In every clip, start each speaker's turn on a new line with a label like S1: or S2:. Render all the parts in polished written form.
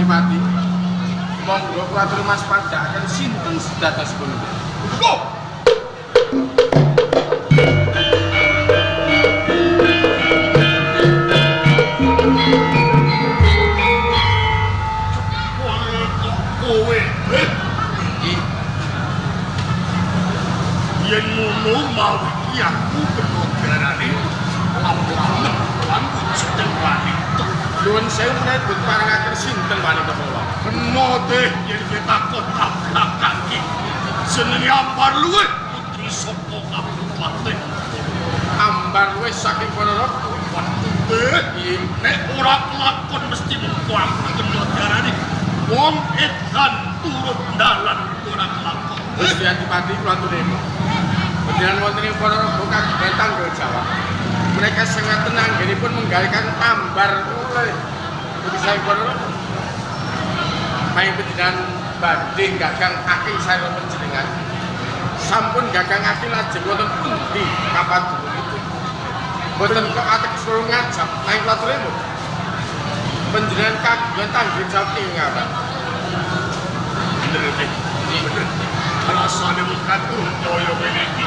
S1: Adipati. Monggo kuatur Mas Padhaken sinten sedados punika. Go!
S2: Kowe yen ngono mau iki aku benerane ambulan lan sedeng wanita.
S1: Nuwun sewu menawi parangaken sinten wanita kula.
S2: Kena deh yen ketakon ablakang iki. Jenenge Ambar Luwih putri saka Kabupaten.
S1: Ambar Luwih saking Ponorogo.
S2: Waduh, nek ora kelakon mesti mengko aku kena darane. Wong edan turun dalan ora kelakon.
S1: Gusti Adipati kula aturaken. Panjenengan wonten ing Ponorogo kagungan tanggal Jawa. Mereka sangat tenang, pun menggalihkan Ambar Luwih. Pundi saking Ponorogo. Main panjenengan badhe gagang akil sareng panjenengan. Sampun gagang akil lajeng wonten pundi kapadunipun. Boten kok ateges kula ngajap nang kula aturaken. Panjenengan kagungan tanggung jawab ing ngapa?
S2: Bener iki. Rasane wong katur kaya ngene iki.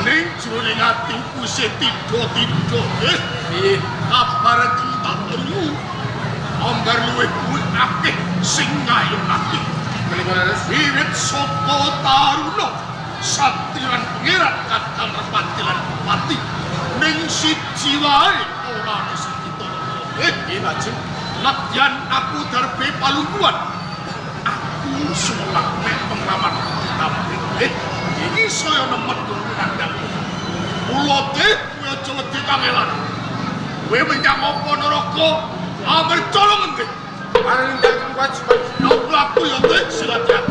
S2: Ning jroning atiku sing tido-tido,
S1: Piye?
S2: kabar tak perlu. Ambar Luwih kuwi akeh sing ngayunake.
S1: Menika leres
S2: Wiwit saka taruna satriyan pangeran kadang repatilan bupati. Ning siji wae ora ana sing ditolong.
S1: nggih lajeng
S2: Nadyan aku darbe palungguan. Aku sulak nek penglaman tapi iki saya nemet kandang. Mula teh kowe aja wedi kangelan. Kowe menyang apa neraka? Amber colong endi?
S1: paring dhateng kewajiban
S2: Aku ya teh silakan.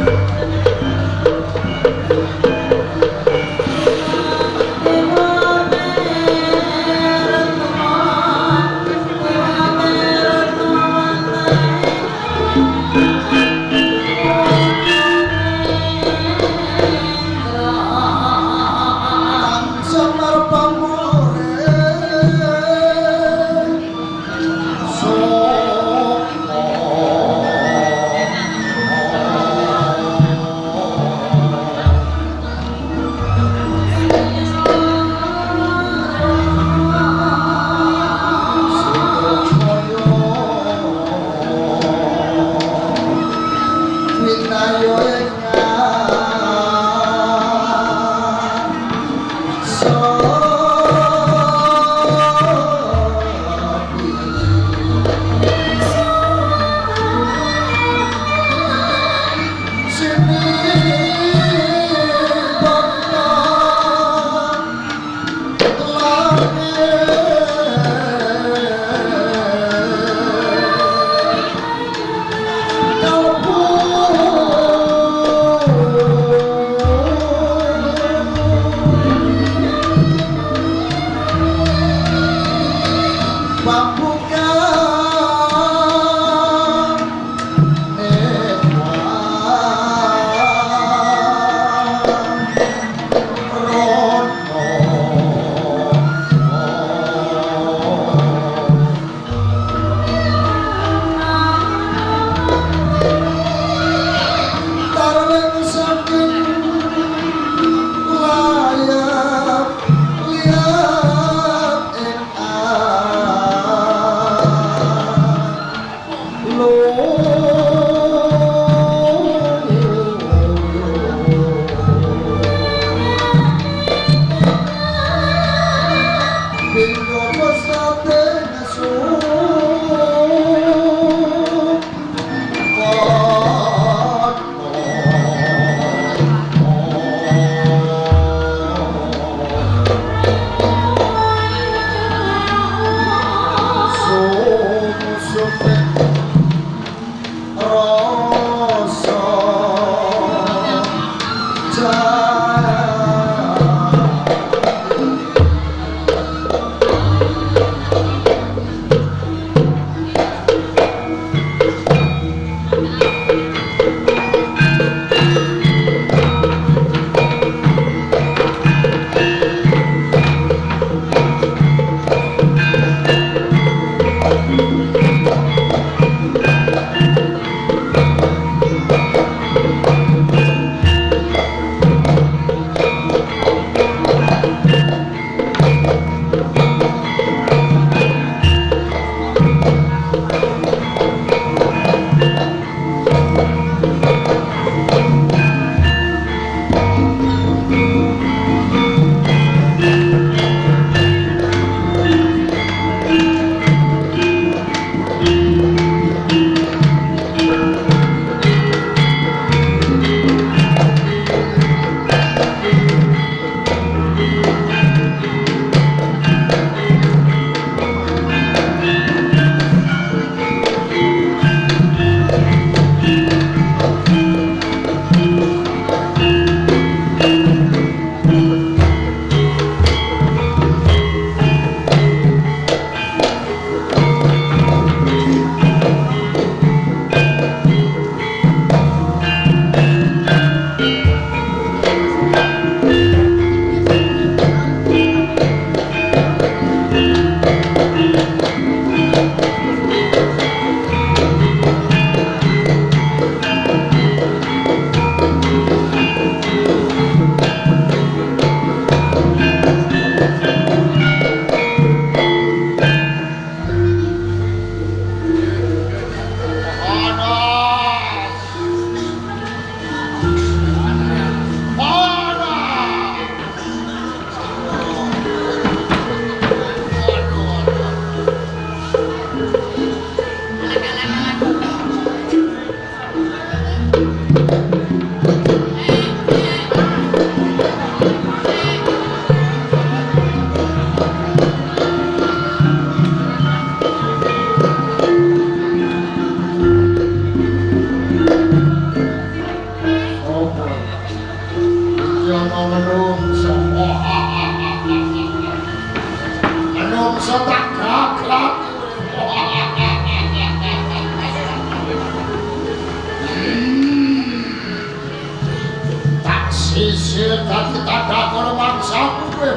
S2: Sisil dadi tanda karo mangsaku kowe.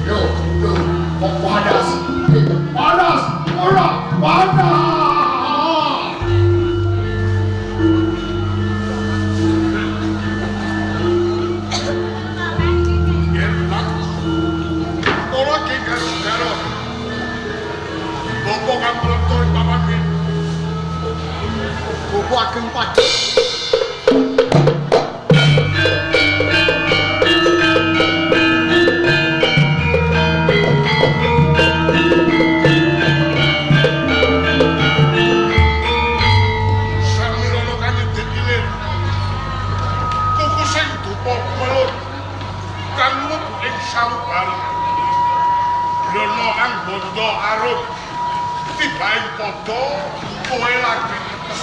S2: Yo, kok panas? Panas, ora panas.
S1: Enak. Ora ki karo. Bopo kang mlebu papan iki.
S2: Bopo ageng pagi.
S1: Bondo arep tibaing padha kowe lagi netes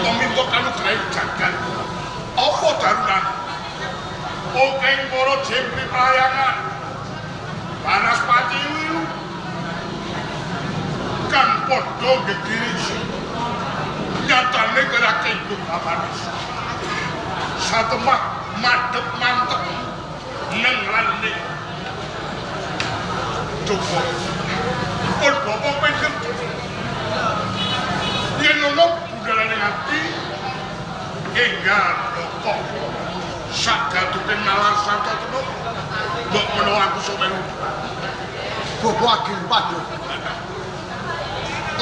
S1: Tominto kanugrahi jagat apa darunan oke para jempi pelayangan panas pati wilu kan padha gegirisi nyatane gerake ibu papanis satemah madhep mantep neng lane Joko, pun bapak pengen yen ono budalane ati enggal rokok sakgatute nalar sarta tenuk mbok menawa aku sok melu
S2: Bopo ageng pagi.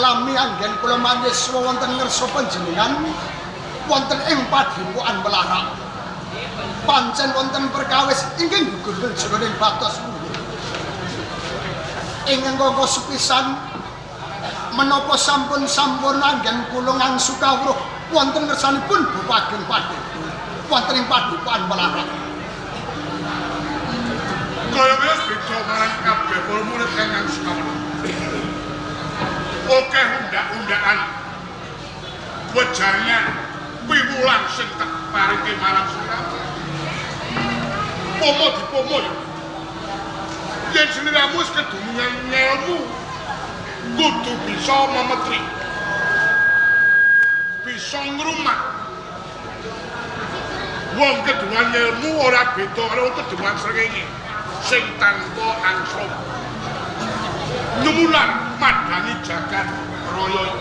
S2: Lami anggen kula maniswa wonten ngersa panjenengan wonten ing padepokan Melarang. Pancen wonten perkawis ingkang gugur jroning batos kula. Ingkang kanggo sepisan menapa sampun anggen kula ngangsu kawruh wonten ngersanipun Bopo ageng padepokan wonten ing padepokan Melarang.
S1: Kaya wis beda marang kabeh para murid kang ngangsu kawruh. Oke undak-undakan wejangan piwulan sing tak paringi marang sliramu. Pomo dipomo ya. Yen sliramu wis kedunungan ngelmu kudu bisa memetri. Bisa ngrumat. Wong kedunungan ngelmu ora beda karo kedunungan srengenge sing tanpa angslup. Nyumulan madani jagat raya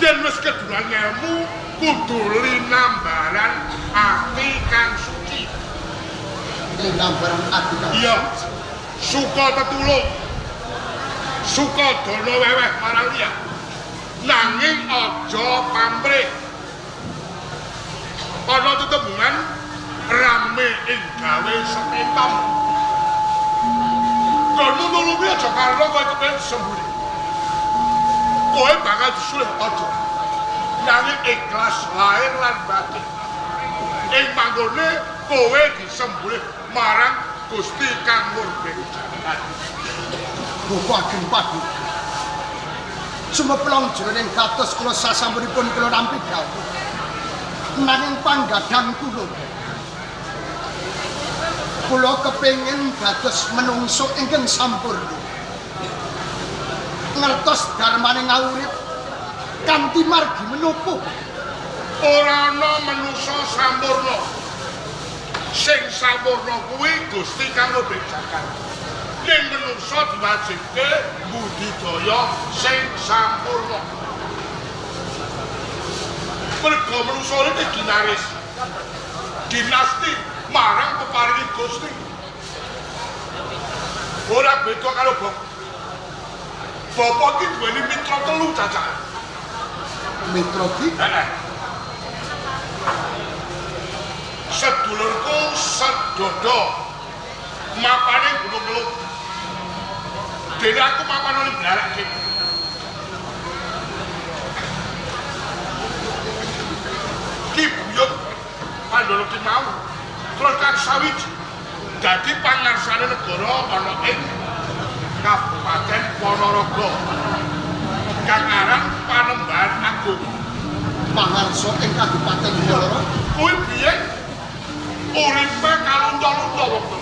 S1: yen wis kedunungan ngelmu kudu linambaran ati kang suci
S2: Linambaran ati kang
S1: iya suka tetulung suka dana weweh marang liya nanging aja pamrih ana tetembungan rame ing gawe sepitam Kono nulungi aja karo kowe kepen semburi. Kowe bakal disulih aja. Nanging ikhlas lahir lan batin. Ing manggone kowe disemburi marang Gusti Kang Murbeng Jagat.
S2: Bopo ageng pagi. Sumeplang jroning kados kula sasampunipun kula nampi dawuh. Nanging panggadang kula kepengin dados menungso ingkang sampurna. Ngertos darmane ngawurip kanthi margi menapa?
S1: Ora ana menungso sampurna. Sing sampurna kuwi Gusti Kang Murbeng Jagat. Ning menungso diwajibke budidaya sing sampurna. Mergo menungso iki dinaris. Dinasti marang peparingi Gusti. Ora beda karo Bapak iki duweni mitra telu cacah.
S2: Mitra iki?
S1: Heeh. Sedulurku sedodo mapane Gunung Kelut. Dene aku mapan ning Blarak kene. Ki buyut Pandoro ki mau terus kang sawiji dadi pangarsane negara ana ing Kabupaten Ponorogo kang aran Panembahan Agung
S2: Pangarsa ing Kabupaten Ponorogo
S1: kuwi biyen uripe kalunta-lunta wektu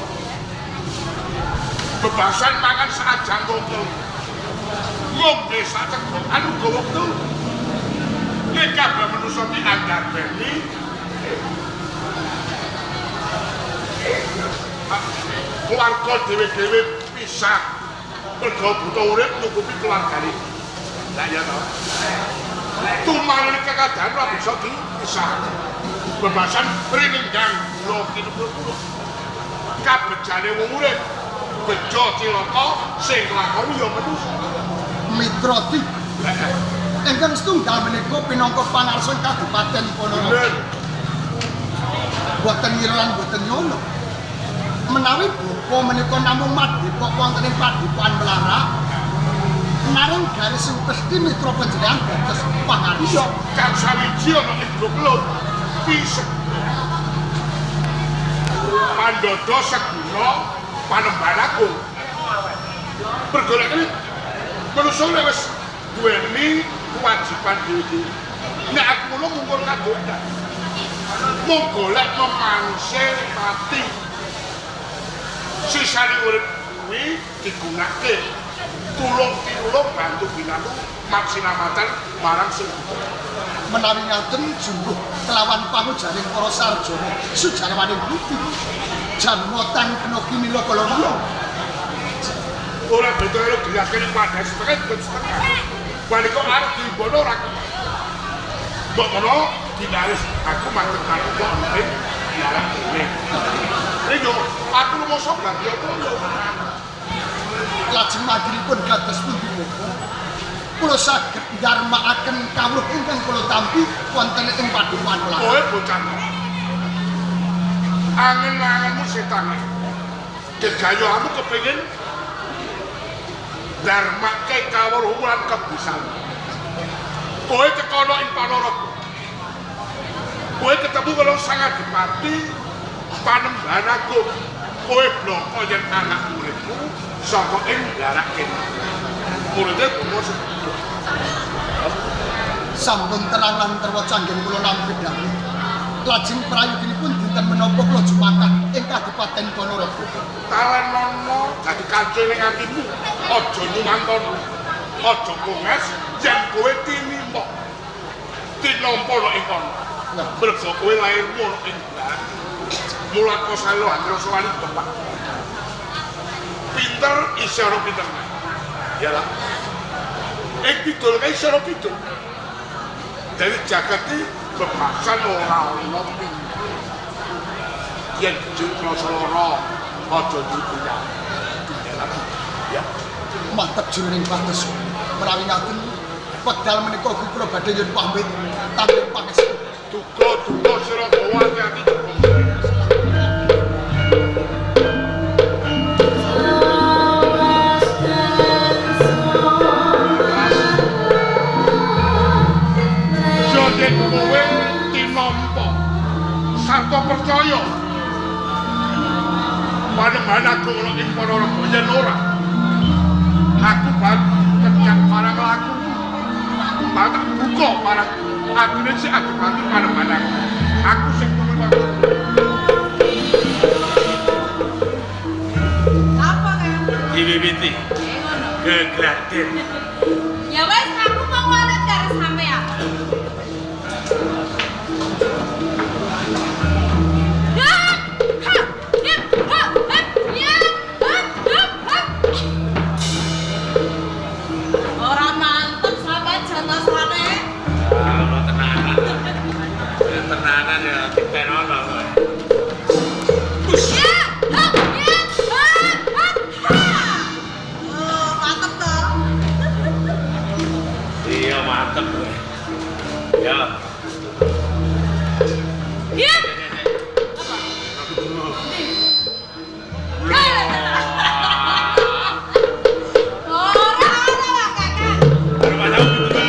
S1: bebasan mangan sajang wektu ngombe sategokan uga wektu
S2: nek kabeh manusa iki andarbeni keluarga dhewe-dhewe pisah mergo butuh urip nyukupi keluargane. Lah ya to. Tumangan kekadaan ora bisa dipisah. Bebasan rinendang kula kinepuro. Kabejane wong urip bejo cilaka sing lakoni ya manusa.
S3: Mitrati. Ingkang setunggal menika pinangka pangarsa Kabupaten Ponorogo. Boten ngira boten nyono. Menawi bapa menika namung madhepok wonten ing Padepokan Melarak, naring garis sing pesthi mitra panjenengan dados pangarsa.
S2: Kang sawiji ana ing Blok Pisek. Pandodo seguna Panembahan Agung. Bergolek iki manusa wis duweni kewajiban dhewe. Nek aku ngono mungkur kadondan. Mung golek memangse pati. Sisane urip kuwi digunakake tulung-tulung bantu binantu maksinamatan marang sing
S3: Menawi ngaten jumbuh kelawan pangujaring para sarjana sujarawaning budi janmotan kena kinila kala kula.
S2: ora betul dilakukan pada setengah. Balik kok arep dibono ora. Mbok ngono dinaris aku mantek aku kok urip diarah dhewe. Lho aku lu mosok lagi aku.
S3: Lajeng madhiripun kados pundi Bapak? Kula saged ndarmakaken kawruh ingkang kula tampi wonten ing Padepokan Melarak.
S2: Kowe bocah. Angen-angenmu setan. Gegayoanmu kepengin darmake kawruh lan kebusan. Kowe tekono ing Ponorogo. Kowe ketemu karo Sang Adipati Panembahan Agung. Kowe bloko yen anak muridmu saka ing Melarak kene. Muridé kulo
S3: Sampun terang lan terwaca anggen kula nampi dawuh. Lajeng prayoginipun dinten menapa kula jumakan ing Kabupaten Ponorogo.
S2: talenono dadi kanca ning atimu. Aja nyumantono. Aja konges yen kowe tinimok. Tinompo ing kono. Mergo kowe lairmu ing Melarak. Mulat kosalo andro sowani bapak. Pinter isih ora pinter. Yalah. Didol kae isih ora pinter. Dari jagat iki bebasan ora ono pinter. Yen jujur lara aja dipunya. Ya.
S3: Mantep jroning pados. Menawi ngaten wekdal menika kula badhe nyuwun pamit tanpa pangestu.
S2: Duga sira bawa ati Joden kowe tinampa sarta percaya Panembahan Agung ana ing Ponorogo yen ora aku kencang marang laku tak buka marang atine si Adipati Panembahan Agung aku sing kuwi wae
S4: Apa kan?
S2: diwiwiti
S4: Ngono.
S2: gegladen
S4: Ya wes aku mau walet karo sampean. Ora mantep sampean jantosane.
S1: Ono tenanan. Tenanan ya dipenono.
S4: Oh, mantep toh.
S1: Iya mantep kowe. Ya.
S4: Ya. Ora ora kakak.
S1: Baru padahal gitu.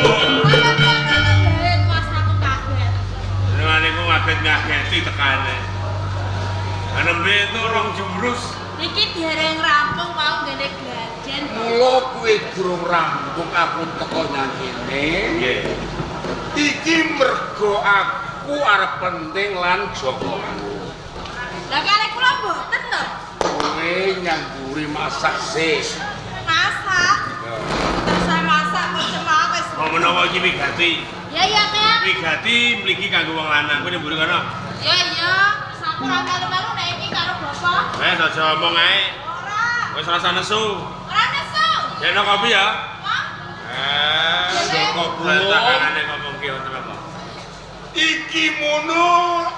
S4: Mas aku kaget.
S1: Dengan iku ngaget-ngageti tekane. Anembe itu rong jurus.
S4: Iki dereng rampung mau ngene gladen.
S5: Mula kuwi durung rampung aku teko nang kene.
S1: Nggih.
S5: Iki mergo aku arep penting lan jogoku.
S4: Lah kali kula mboten to.
S5: Kowe nyamburi masak sih.
S4: Masak. Terus saya masak kok cuma wis.
S1: Mau menawa iki wigati.
S4: Ya, Kang.
S1: Wigati mligi kanggo wong lanang. Kowe mburi kono.
S4: Ya, saku ora melu-melu nek iki karo bapak.
S1: Aja omong ae.
S4: Ora.
S1: Wis rasa nesu.
S4: Ora nesu.
S1: Dene kopi ya.
S4: Wah.
S1: Kok berantakane ngomong ki wonten apa?
S5: Iki mono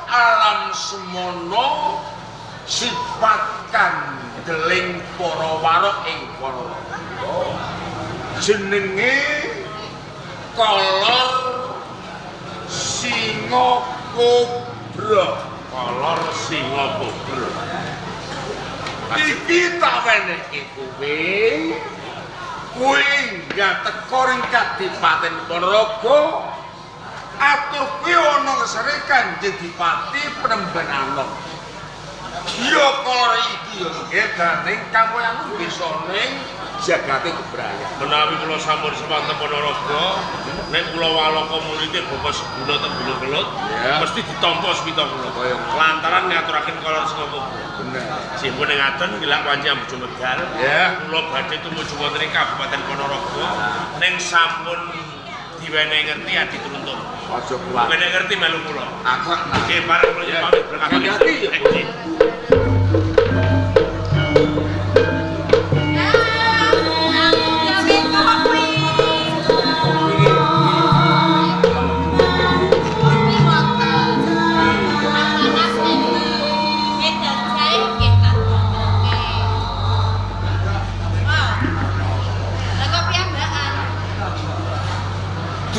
S5: alam semono sifatkan deling para warok ing para jenenge kolor singa kobra.
S1: Kolor singa kobra.
S5: Iki tak wenehke kowe nggak teko ring Kadipaten Ponorogo atuh kowe ana ngesere Kanjeng Dipati Prambanan. Iya kolor iki ya edaning kampoyanku bisa ning jagate kebrayaan.
S1: Menawi kula sampun semanten Ponorogo, nek kula walo komunite Bapak Seguna Tembung Kelut, mesti ditampa sepita kula kaya lantaran ngaturaken kolor singa kobra.
S5: Bener.
S1: Simpun ing ngaten bilak wanci Ambu Megal.
S5: Ya.
S1: Kula badhe tumuju wonten ing Kabupaten Ponorogo ning sampun diwenehi ngerti adi turuntung.
S5: Aja kuat.
S1: Diwenehi ngerti melu kula.
S5: Aku
S1: Nggih bareng kula
S5: Ya.
S1: pamit berkah.
S5: Hati-hati ya.
S1: Nggih.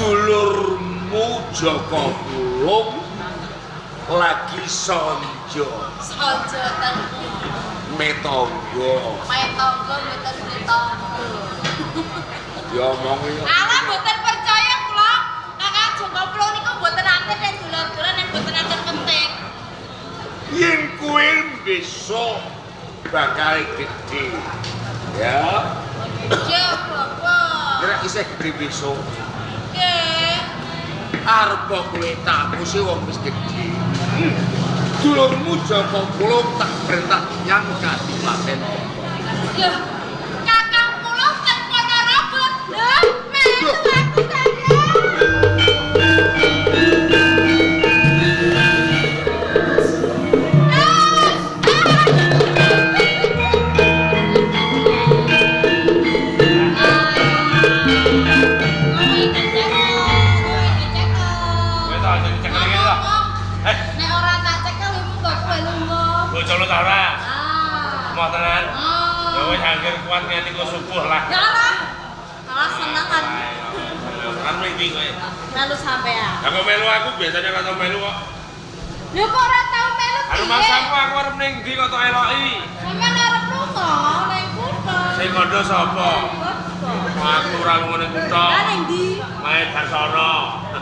S5: Dulurmu Joko Bulung lagi sonjo
S4: Sonjo ten
S5: metonggo
S4: main tonggo mboten ditonggo.
S5: diomongi
S4: Ala mboten percaya kula. Kakak Joko Plo niku mboten aktif nek dolan-dolan nek mboten atur penting.
S5: yen kowe besok bakal gede ya
S4: Ya, Bapak.
S5: kira isih gede besok
S4: Nggih.
S5: arep kowe tak musi wong wis gede dulurmu Joko Bulung tak perintah yang Kadipaten
S4: Ya, kakang kula ten Ponorogo. Lah, melu aku
S1: Kowe tak aja dicekel iki to.
S4: Nek ora tak cekel iku kok kowe lunga.
S1: Bocolo ta ora?
S4: Ah.
S1: Mau tenan. Ya
S4: Oh.
S1: wis anggere kuat ngene kok subuh lah.
S4: Ya ora. Malah seneng kan.
S1: Kan mriki kowe.
S4: Melu sampean.
S1: Lah kok melu aku biasanya kata melu kok.
S4: Lho kok ora tau melu piye?
S1: Anu mangsamu aku arep ning ndi kok tok eloki.
S4: Sampeyan arep lunga ning kutho.
S1: Sing kandha sapa? Aku ora lunga ning kutha.
S4: Lah ning ndi?
S1: Mae Darsono.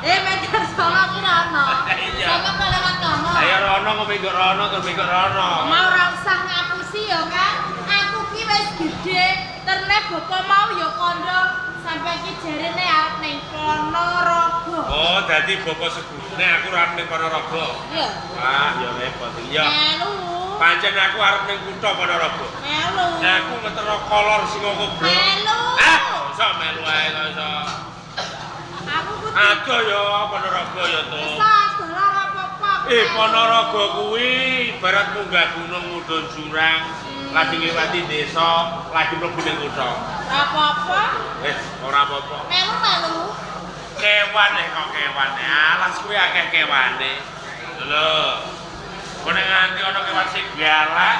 S4: Meter sono aku ora ono.
S1: Iya.
S4: Sampeyan kok lewat kono.
S1: Ayo rono kok minggu rono terus minggu rono.
S4: Mau ora usah ngapusi ya, Kang. Aku ki wis gedhe, terne bapak mau ya kandha sampai ki jarene arep ning Ponorogo.
S1: Oh, dadi Bapak Segune aku ora ning Ponorogo.
S4: Iya.
S1: Wah, ya repot iki ya.
S4: Melu.
S1: Pancen aku arep ning kutha Ponorogo.
S4: Melu.
S1: Aku ngetero kolor singa kobra.
S4: Melu.
S1: Iso melu ae kok iso.
S4: Aku kudu
S1: Adoh ya Ponorogo ya to.
S4: sas dolar apa-apa.
S1: Ponorogo kuwi ibarat munggah gunung mudhun jurang, lagi ngliwati desa, lagi mlebu ning kutha.
S4: Apa-apa.
S1: Wis ora apa-apa.
S4: Melu.
S1: Kewan kok kewane. Alas kuwi akeh kewane. Lho. Kok nek nganti ana kewan sing galak,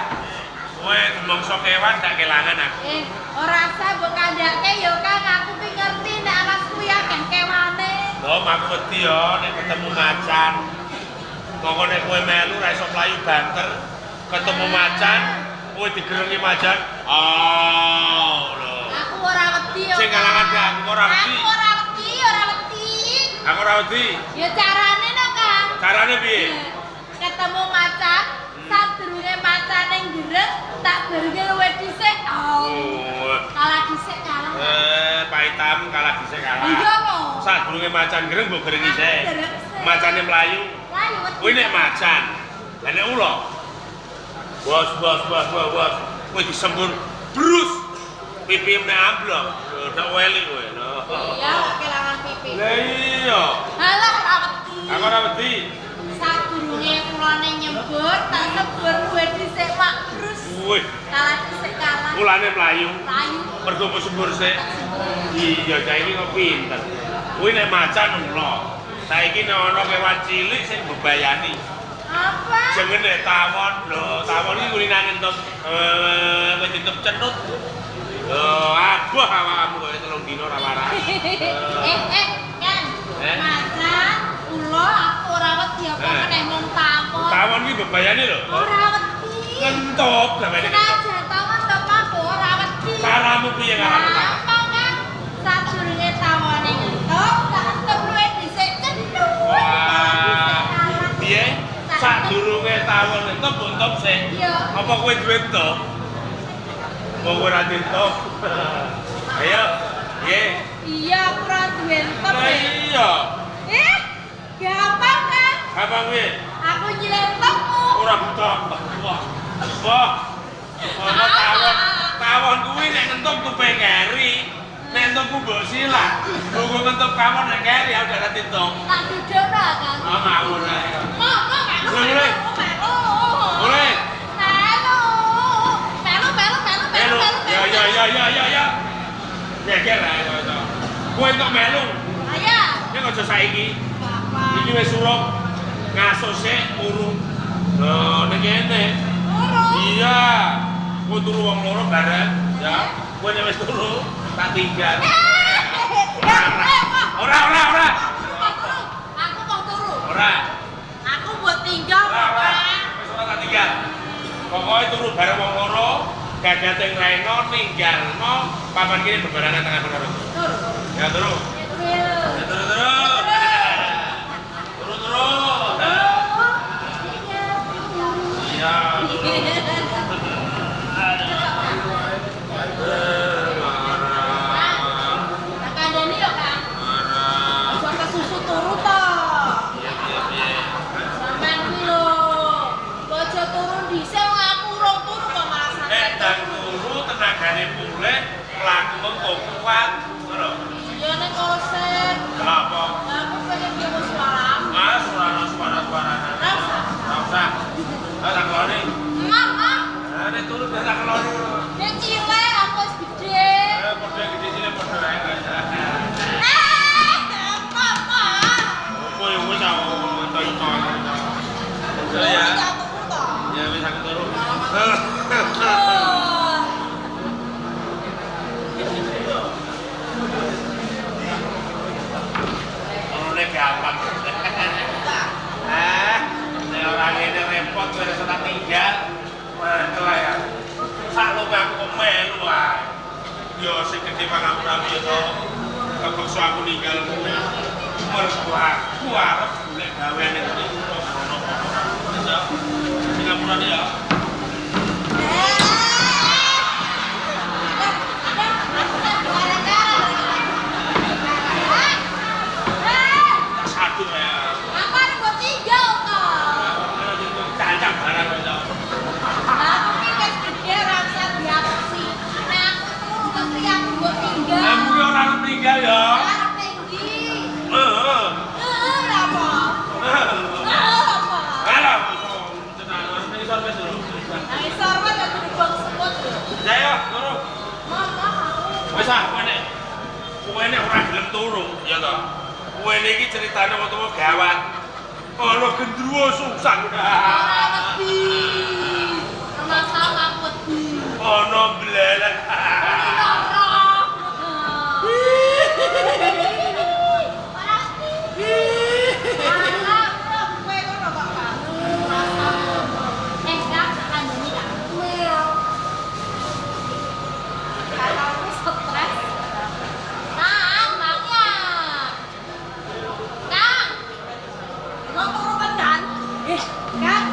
S1: kowe mongso kewan tak kelangan aku.
S4: Ora usah mbok kandhake ya, Kang. Aku ki ngerti nek alas kuwi akeh kewane.
S1: Lho, aku wedi ya nek ketemu macan. Monggo nek kowe melu ra iso mlayu banter, ketemu macan, kowe digerengi macan. Oh, lho.
S4: Aku ora wedi ya.
S1: Sing kalangan aku ora wedi.
S4: Aku ora wedi, ora wedi.
S1: Aku ora wedi.
S4: Ya carane no, Kang.
S1: Carane piye?
S4: Ketemu macan, sadurunge macane ngereng, tak gerenge luwih dhisik.
S1: Oh.
S4: Kalah dhisik kalah.
S1: Pak Hitam kalah dhisik kalah.
S4: Iya kok.
S1: Sadurunge macan gereng mbok gerengi
S4: Aku
S1: sik.
S4: gereng sik.
S1: Macane mlayu.
S4: Layu wedi.
S1: Kuwi nek macan. Lah nek ula. Bos. Kowe disembur brus. Pipi nek amblok. Ndak weli kowe.
S4: Iya, kelangan pipi.
S1: Lah iya.
S4: Ha
S6: Kok ora wedi?
S4: Sadurunge kulane nyebur, tak sebur luwih dhisik Mak Brus.
S6: Wih,
S4: Kalah dhisik kalah.
S6: mulane mlayu.
S4: Layu.
S6: Mergo sembur sik. Iya, cah iki kok pinter. Kuwi nek macan ulo. Saiki nek ana kewan cilik sing bebayani.
S4: Apa?
S6: Jenenge tawon. Lho, tawon iki kulinane entuk wis ditutup cenut. Aduh awakmu kok telung dino ora waras.
S4: Kan.
S6: Eh?
S4: Macan, ulo aku ora wedi apa meneh mung tawon.
S6: Tawon iki bebayani lho.
S4: Ora wedi.
S6: Kentuk gawene kentuk.
S4: Senajan tawon to Pak ora wedi.
S6: Caramu piye ngaranmu?
S4: Gampang kan. Sadurunge tawone ngentuk, tak entuk luwih dhisik cenduk.
S6: Piye? Sadurunge tawon entuk buntuk sik.
S4: Iya.
S6: Apa kowe duwe entuk? Wong ora entuk. Ayo. Piye?
S4: Iya, aku ora duwe entuk.
S6: Lah iya.
S4: Gampang kan?
S6: Apa piye?
S4: Aku nyilentokmu.
S6: Ora butuh. Wah. Wah. Ana tawon. Tawon kuwi nek entuk tupe keri. Nek entukku mbok silah. Mbok entuk tawon nek keri aku ora entuk.
S4: Tak dudukno kan.
S6: Ah ngawur ae.
S4: Boleh.
S6: Melu. Ya. Nyeker ae to. Kowe entuk melu.
S4: Ayo.
S6: Nek aja saiki.
S4: Bapak.
S6: Iki wis suruh ngaso sik urung. Lho nek kene. Iya. Kowe turu wong loro bareng, ya. Kowe nek wis turu tak tinggal. Ora.
S4: Aku mau turu.
S6: Ora.
S4: Aku buat tinggal,
S6: Ora.
S4: Bapak.
S6: Wis ora tak tinggal. Pokoke turu bareng wong loro, gagating reno ninggalno papan kene bebarengan tengah bener.
S4: Turu.
S6: Ya turu. Ya turu. Turu. Iya.
S4: Kandani yo, Kang. Aja kesusu turu to. Sampeyan kuwi lho. Bojo turu dhisik wong aku urung turu kok malah
S6: Nek
S4: sampe
S6: dan turu tenagane pulih, laku kok kuat. Ngono.
S4: iya nek kosek.
S6: Kenapa?
S4: Aku pengen dewe suaramu.
S6: Mas, suara-suara.
S4: Rasa.
S6: Ora usah. Tak keloni.
S4: Mama,
S6: Nek turu tak keloni.
S4: nek cilik aku wis gede.
S6: Padha gede sini padha ae.
S4: Mama.
S6: Kowe wis aku entuk-entuk.
S4: Ya.
S6: Ya.
S4: Turu to.
S6: Ya wis aku turu. Nek gampang. Nek ora ngene repot kowe rasa tak tinggal. Mantel ya. Sak lupa aku kok melu wae. Yo sing gede pangapunane yo to. Kepeksa aku ninggal kowe. Mergo aku arep golek gaweane ngene iki. Singapurane ya. Tak satu ya.
S4: Aku arep buat tinggal kok.
S6: Cancang barang kok.
S4: Aku ki wis gede rasa diapusi. Nek aku turu mesti aku buat tinggal.
S6: Kamu ki ora arep ninggal ya.
S4: Arep tinggi.
S6: Heeh.
S4: Apa? Apa?
S6: Alah, tenang, arep isor wis lho.
S4: Nah, isor wae tak dibang semut lho.
S6: Ya ya, turu.
S4: Mama.
S6: Wis ah, kowe nek ora gelem turu, ya to. Kowe iki ceritane wong gawat. Ana gendruwo susah.
S4: Ora wedi. Masalah aku wedi.
S6: Ana blelek.
S4: Kak,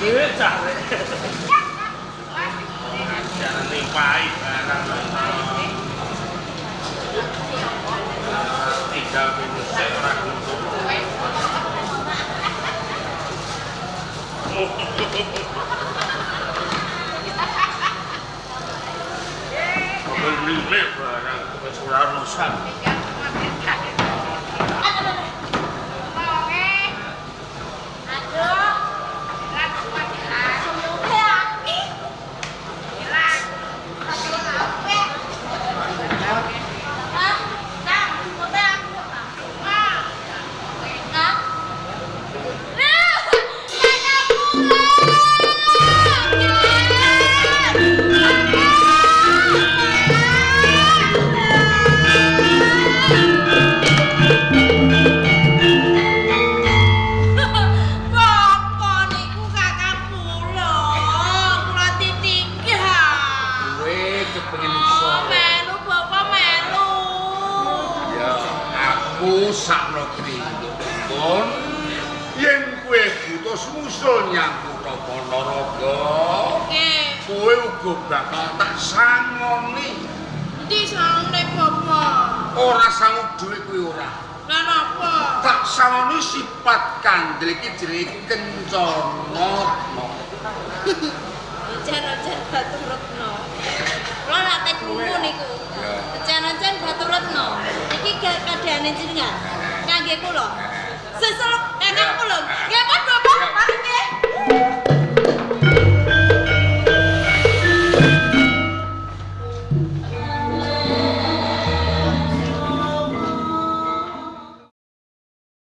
S6: Cari. Jangan nipai barang. Tinggal minum seorang untuk. Membeli barang kebetulan rusak.
S5: Sakno kringkon yen kowe butuh susul nyang kutha Ponorogo kowe uga bakal tak sangoni.
S4: Endi sangone Bapak?
S5: Ora sanggup dhewe kowe ora.
S4: Lah napa?
S5: Tak sangoni sifat kandel iki jenenge Kencana.
S4: Jan-jan Baturetno. Kula nak tek krungu niku. Jan-jan Baturetno. Iki kadhane jenengan kangge kula. Sesuk kakang kula